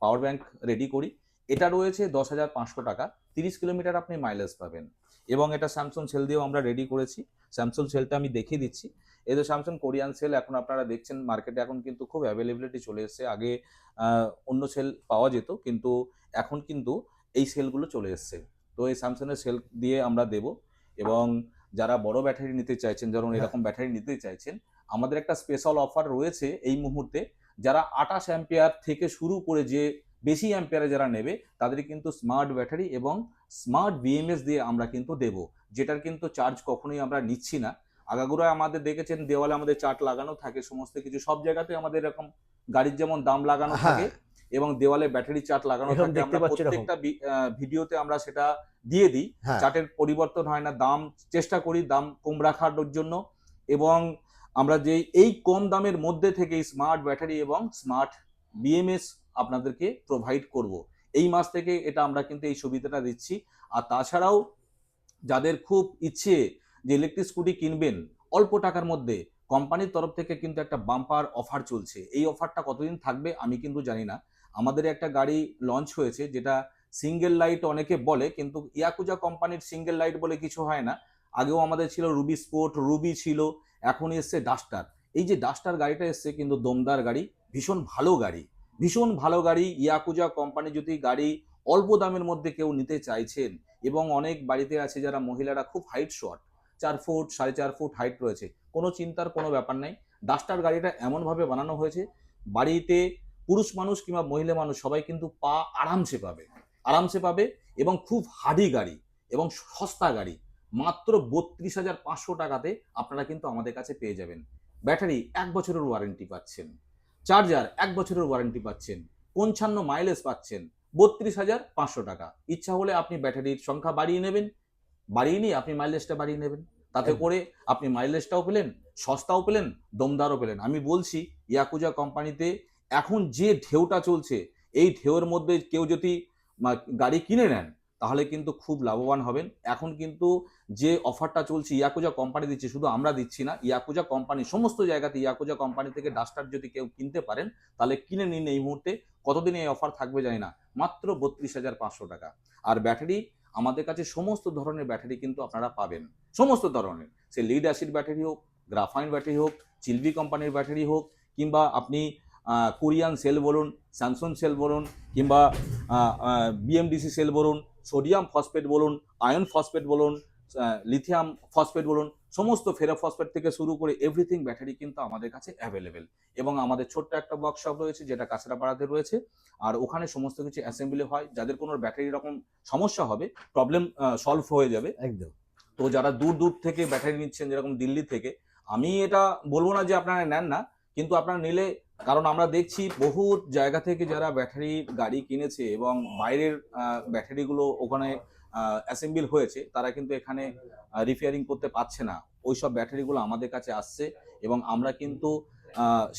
পাওয়ার ব্যাংক রেডি করি। এটা রয়েছে 10,500 টাকা, 30 কিলোমিটার আপনি মাইলেজ পাবেন, এবং এটা স্যামসাং সেল দিয়েও আমরা রেডি করেছি। স্যামসাং সেলটা আমি দেখিয়ে দিচ্ছি। এই যে স্যামসাং কোরিয়ান সেল এখন আপনারা দেখছেন মার্কেটে, এখন কিন্তু খুব অ্যাভেলেবিলিটি চলে এসেছে। আগে অন্য সেল পাওয়া যেত, কিন্তু এখন কিন্তু এই সেলগুলো চলে এসছে। তো এই স্যামসাংয়ের সেল দিয়ে আমরা দেব, এবং যারা বড় ব্যাটারি নিতে চাইছেন, যেমন এরকম ব্যাটারি নিতে চাইছেন, আমাদের একটা স্পেশাল অফার রয়েছে এই মুহূর্তে। যারা 28 অ্যাম্পিয়ার থেকে শুরু করে যে বেশি অ্যাম্পিয়ারে যারা নেবে, তাদের কিন্তু স্মার্ট ব্যাটারি এবং স্মার্ট বিএমএস দিয়ে আমরা কিন্তু দেব, যেটার কিন্তু চার্জ কখনোই আমরা নিচ্ছি না। আগাগোড়ায় আমাদের দেখেছেন দেওয়ালে আমাদের চার্ট লাগানো থাকে, সমস্ত কিছু সব জায়গাতে আমাদের এরকম গাড়ির যেমন দাম লাগানো থাকে, এবং দেওয়ালে ব্যাটারি চার্ট লাগানো এরকম থাকে। দেখতে আমরা পাচ্ছি এরকম। প্রত্যেকটা ভিডিওতে আমরা সেটা দিয়ে দিই। হ্যাঁ চার্টের পরিবর্তন হয় না, দাম চেষ্টা করি দাম কম রাখার জন্য, এবং আমরা যে এই কম দামের মধ্যে থেকে স্মার্ট ব্যাটারি এবং স্মার্ট বিএমএস আপনাদেরকে প্রোভাইড করব। এই মাস থেকে এটা আমরা কিন্তু এই সুবিধাটা দিচ্ছি। আর তাছাড়াও যাদের খুব ইচ্ছে যে ইলেকট্রিক স্কুটি কিনবেন অল্প টাকার মধ্যে, কোম্পানির তরফ থেকে কিন্তু একটা বাম্পার অফার চলছে। এই অফারটা কতদিন থাকবে আমি কিন্তু জানি না। আমাদের একটা গাড়ি লঞ্চ হয়েছে যেটা সিঙ্গেল লাইট অনেকে বলে, কিন্তু ইয়াকুজা কোম্পানির সিঙ্গেল লাইট বলে কিছু হয় না। আগেও আমাদের ছিল রুবি স্পোর্ট, রুবি ছিল, এখন এসছে ডাস্টার। এই যে ডাস্টার গাড়িটা এসছে কিন্তু দমদার গাড়ি, ভীষণ ভালো গাড়ি, ভীষণ ভালো গাড়ি। ইয়াকুজা কোম্পানি যদি গাড়ি অল্প দামের মধ্যে কেউ নিতে চাইছেন, এবং অনেক বাড়িতে আছে যারা মহিলারা খুব height short, 4 foot 4.5 foot height রয়েছে, কোনো চিন্তার কোনো ব্যাপার নাই। ডাস্টার গাড়িটা এমনভাবে বানানো হয়েছে বাড়িতে পুরুষ মানুষ কিংবা মহিলা মানুষ সবাই কিন্তু পা আরামসে পাবে, আরামসে পাবে, এবং খুব হার্ডি গাড়ি এবং সস্তা গাড়ি। মাত্র 32,500 টাকাতে আপনারা কিন্তু আমাদের কাছে পেয়ে যাবেন। ব্যাটারি 1 বছরের ওয়ারেন্টি পাচ্ছেন, চার্জার 1 বছরের ওয়ারেন্টি পাচ্ছেন, 55 মাইলেজ পাচ্ছেন, 32,500 টাকা। ইচ্ছা হলে আপনি ব্যাটারির সংখ্যা বাড়িয়ে নেবেন, বাড়িয়ে নিয়ে আপনি মাইলেজটা বাড়িয়ে নেবেন। তাতে করে আপনি মাইলেজটাও পেলেন, সস্তাও পেলেন, দমদারও পেলেন। আমি বলছি ইয়াকুজা কোম্পানিতে এখন যে ঢেউটা চলছে, এই ঢেউয়ের মধ্যে কেউ যদি গাড়ি কিনে নেন তাহলে কিন্তু খুব লাভবান হবেন। এখন কিন্তু যে অফারটা চলছে ইয়াকুজা কোম্পানি দিচ্ছে, শুধু আমরা দিচ্ছি না, ইয়াকুজা কোম্পানি সমস্ত জায়গাতে ইয়াকুজা কোম্পানি থেকে ডাস্টার যদি কেউ কিনতে পারেন তাহলে কিনে নিন এই মুহূর্তে। কতদিন এই অফার থাকবে জানি না, মাত্র 32,500 টাকা। আর ব্যাটারি আমাদের কাছে সমস্ত ধরনের ব্যাটারি কিন্তু আপনারা পাবেন, সমস্ত ধরনের, সে লিড অ্যাসিড ব্যাটারি হোক, গ্রাফাইন ব্যাটারি হোক, চিলভি কোম্পানির ব্যাটারি হোক, কিংবা আপনি কোরিয়ান সেল বলুন, স্যামসং সেল বলুন, কিংবা বিএমডিসি সেল বলুন, সোডিয়াম ফসফেট বলুন, আয়রন ফসফেট বলুন, লিথিয়াম ফসফেট বলুন, সমস্ত ফেরোফসফেট থেকে শুরু করে এভরিথিং ব্যাটারি কিন্তু আমাদের কাছে অ্যাভেলেবেল। এবং আমাদের ছোট্ট একটা ওয়ার্কশপ রয়েছে যেটা কাছড়াপাড়াতে রয়েছে, আর ওখানে সমস্ত কিছু অ্যাসেম্বলি হয়। যাদের কোনো ব্যাটারি রকম সমস্যা হবে, প্রবলেম সলভ হয়ে যাবে। একদম। তো যারা দূর দূর থেকে ব্যাটারি নিচ্ছেন, যেরকম দিল্লি থেকে, আমি এটা বলবো না যে আপনারা নেন না, কিন্তু আপনারা নিলে, কারণ আমরা দেখছি বহু জায়গা থেকে যারা ব্যাটারি গাড়ি কিনেছে এবং বাইরের ব্যাটারিগুলো ওখানে অ্যাসেম্বল হয়েছে, তারা কিন্তু এখানে রিপেয়ারিং করতে পারছে না। ওইসব ব্যাটারিগুলো আমাদের কাছে আসছে এবং আমরা কিন্তু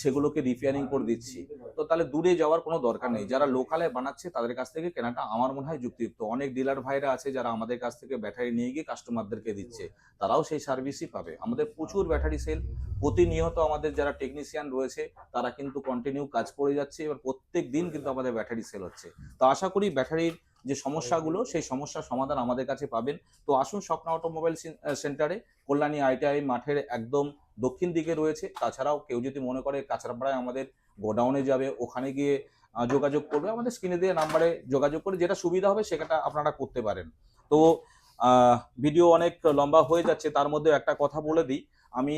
সেগুলোকে রিপেয়ারিং করে দিচ্ছি। তো তাহলে দূরে যাওয়ার কোনো দরকার নেই। যারা লোকালে বানাচ্ছে তাদের কাছ থেকে কেনাটা আমার মনে হয় যুক্তিযুক্ত। অনেক ডিলার ভাইরা আছে যারা আমাদের কাছ থেকে ব্যাটারি নিয়ে গিয়ে কাস্টমারদেরকে দিচ্ছে, তারাও সেই সার্ভিসই পাবে। আমাদের প্রচুর ব্যাটারি সেল, প্রতিনিয়ত আমাদের যারা টেকনিশিয়ান রয়েছে তারা কিন্তু কন্টিনিউ কাজ করে যাচ্ছে, এবার প্রত্যেক দিন কিন্তু আমাদের ব্যাটারি সেল হচ্ছে। তো আশা করি ব্যাটারির যে সমস্যাগুলো, সেই সমস্যার সমাধান আমাদের কাছে পাবেন। তো আসুন স্বপ্ন অটোমোবাইল সেন্টারে, কল্যাণী আইটিআই মাঠের একদম দক্ষিণ দিকে রয়েছে। তাছাড়াও কেউ যদি মনে করে কাঁচরাপাড়ায় আমাদের গোডাউনে যাবে, ওখানে গিয়ে যোগাযোগ করবে, আমাদের স্ক্রিনে দিয়ে নাম্বারে যোগাযোগ করে যেটা সুবিধা হবে সেটা আপনারা করতে পারেন। তো ভিডিও অনেক লম্বা হয়ে যাচ্ছে, তার মধ্যে একটা কথা বলে দিই। আমি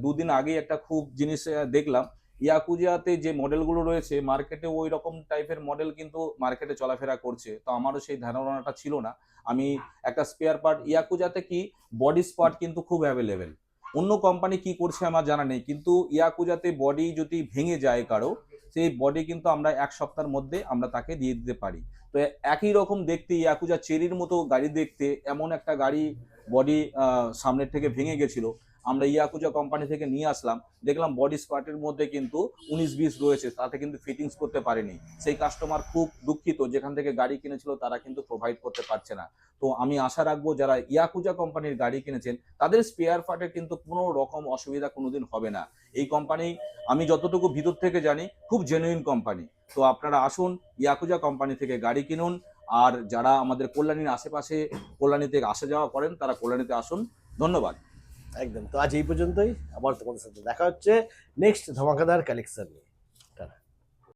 2 দিন আগেই একটা খুব জিনিস দেখলাম, ইয়াকুজাতে যে মডেলগুলো রয়েছে মার্কেটে ওই রকম টাইপের মডেল কিন্তু মার্কেটে চলাফেরা করছে। তো আমারও সেই ধারণাটা ছিল না। আমি একটা স্পেয়ার পার্ট, ইয়াকুজাতে কি বডি স্পট কিন্তু খুব অ্যাভেলেবেল। অন্য কোম্পানি কি করছে আমার জানা নেই, কিন্তু ইয়াকুজাতে বডি যদি ভেঙে যায় কারো, সেই বডি কিন্তু আমরা 1 সপ্তাহের মধ্যে আমরা তাকে দিয়ে দিতে পারি। তো একই রকম দেখতে ইয়াকুজা চেরির মতো গাড়ি দেখতে, এমন একটা গাড়ি বডি সামনের থেকে ভেঙে গেছিল, আমরা ইয়াকুজা কোম্পানি থেকে নিয়ে আসলাম, দেখলাম বডি স্পটের মধ্যে কিন্তু 19-20 রয়েছে, তাতে কিন্তু ফিটিংস করতে পারেনি। সেই কাস্টমার খুব দুঃখিত, যেখান থেকে গাড়ি কিনেছিল তারা কিন্তু প্রোভাইড করতে পারছে না। তো আমি আশা রাখবো যারা ইয়াকুজা কোম্পানির গাড়ি কিনেছেন তাদের স্পেয়ার পার্টের কিন্তু কোনো রকম অসুবিধা কোনোদিন হবে না। এই কোম্পানি আমি যতটুকু ভিতর থেকে জানি খুব জেনুইন কোম্পানি। তো আপনারা আসুন, ইয়াকুজা কোম্পানি থেকে গাড়ি কিনুন। আর যারা আমাদের কল্যাণীর আশেপাশে, কল্যাণী থেকে আসা যাওয়া করেন, তারা কল্যাণীতে আসুন। ধন্যবাদ। একদম। তো আজ এই পর্যন্তই, আবার তোমাদের সাথে দেখা হচ্ছে নেক্সট ধামাকাদার কালেকশন নিয়ে।